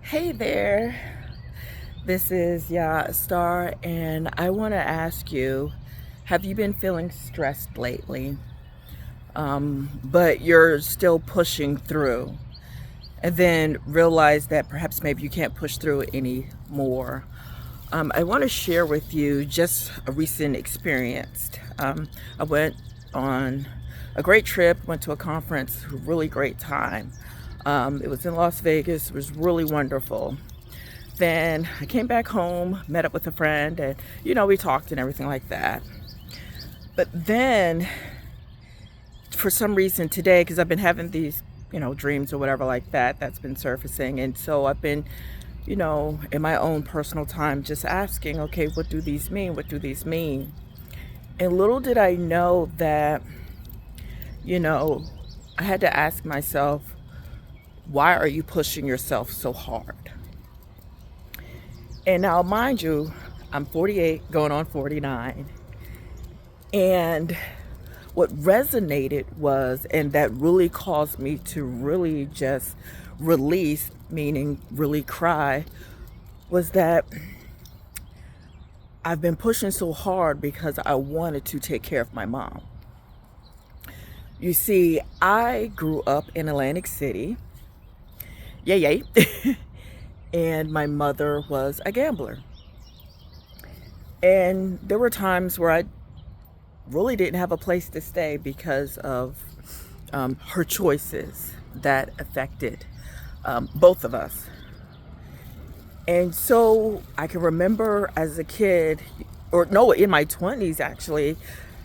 Hey there, this is Yaa Astar, and I want to ask you, have you been feeling stressed lately? But you're still pushing through, and then realize that perhaps maybe you can't push through anymore. I want to share with you just a recent experience. I went on a great trip, went to a conference, really great time. It was in Las Vegas, it was really wonderful. Then I came back home, met up with a friend, and we talked and everything like that. But then, for some reason today, because I've been having these, dreams or whatever like that, that's been surfacing. And so I've been, in my own personal time, just asking, okay, what do these mean? What do these mean? And little did I know that, I had to ask myself, why are you pushing yourself so hard? And now, mind you, I'm 48, going on 49. And what resonated was, and that really caused me to really just release, meaning really cry, was that I've been pushing so hard because I wanted to take care of my mom. You see, I grew up in Atlantic City. Yay. And my mother was a gambler. And there were times where I really didn't have a place to stay because of her choices that affected both of us. And so I can remember as a kid, or no, in my 20s actually,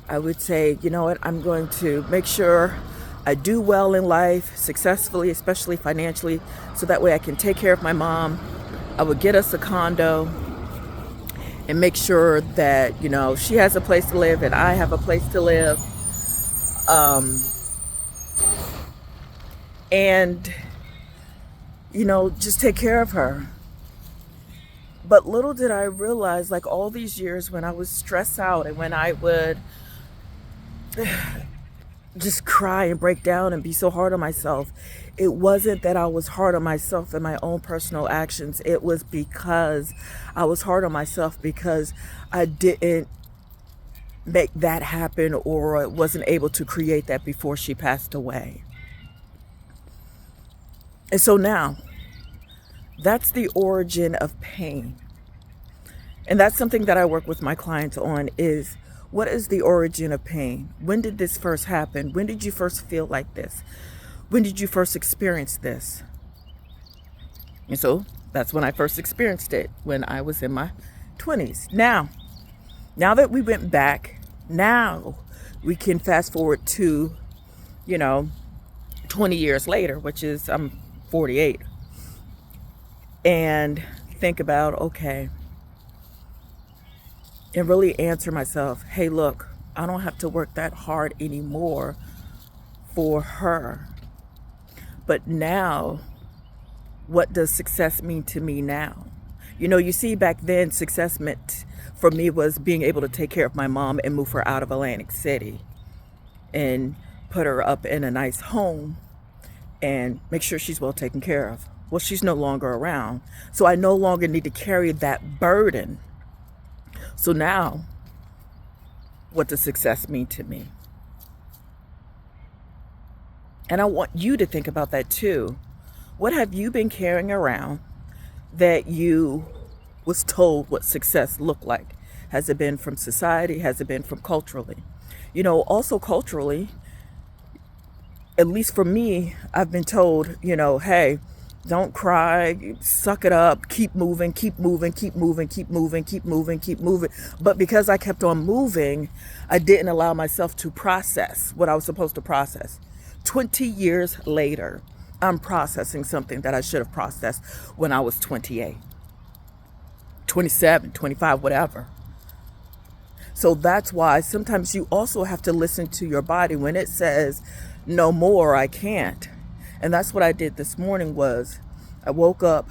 I would say, you know what, I'm going to make sure I do well in life, successfully, especially financially, so that way I can take care of my mom. I would get us a condo and make sure that, she has a place to live and I have a place to live. And, just take care of her. But little did I realize, like all these years when I was stressed out and when I would just cry and break down and be so hard on myself, it wasn't that I was hard on myself and my own personal actions. It was because I was hard on myself because I didn't make that happen, or wasn't able to create that before she passed away. And so now, that's the origin of pain. And that's something that I work with my clients on is, what is the origin of pain? When did this first happen? When did you first feel like this? When did you first experience this? And so that's when I first experienced it, when I was in my 20s. Now that we went back, now we can fast forward to, 20 years later, which is I'm 48. And think about, okay, and really answer myself, hey, look, I don't have to work that hard anymore for her. But now, what does success mean to me now? You see, back then, success meant for me was being able to take care of my mom and move her out of Atlantic City and put her up in a nice home and make sure she's well taken care of. Well, she's no longer around, so I no longer need to carry that burden. So now, what does success mean to me? And I want you to think about that too. What have you been carrying around that you was told what success looked like? Has it been from society? Has it been from culturally? Also culturally, at least for me, I've been told, hey, don't cry, suck it up, keep moving, keep moving, keep moving, keep moving, keep moving, keep moving. But because I kept on moving, I didn't allow myself to process what I was supposed to process. 20 years later, I'm processing something that I should have processed when I was 28, 27, 25, whatever. So that's why sometimes you also have to listen to your body when it says, no more, I can't. And that's what I did this morning was I woke up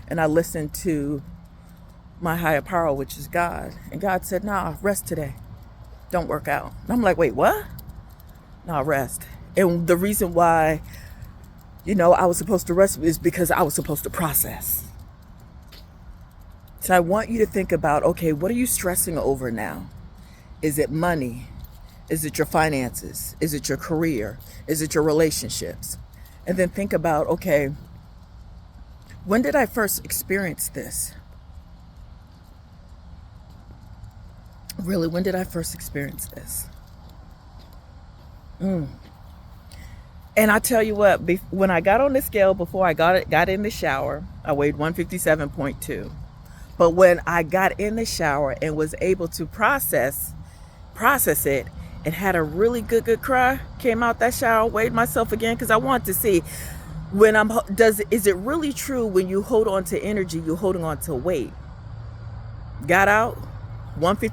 and I listened to my higher power, which is God. And God said, nah, rest today. Don't work out. And I'm like, wait, what? Nah, rest. And the reason why, I was supposed to rest is because I was supposed to process. So I want you to think about, okay, what are you stressing over now? Is it money? Is it your finances? Is it your career? Is it your relationships? And then think about, okay, when did I first experience this? Really, when did I first experience this? And I tell you what, when I got on the scale before I got in the shower, I weighed 157.2. But when I got in the shower and was able to process it, and had a really good cry, came out that shower, weighed myself again because I wanted to see when is it really true when you hold on to energy, you're holding on to weight? Got out 150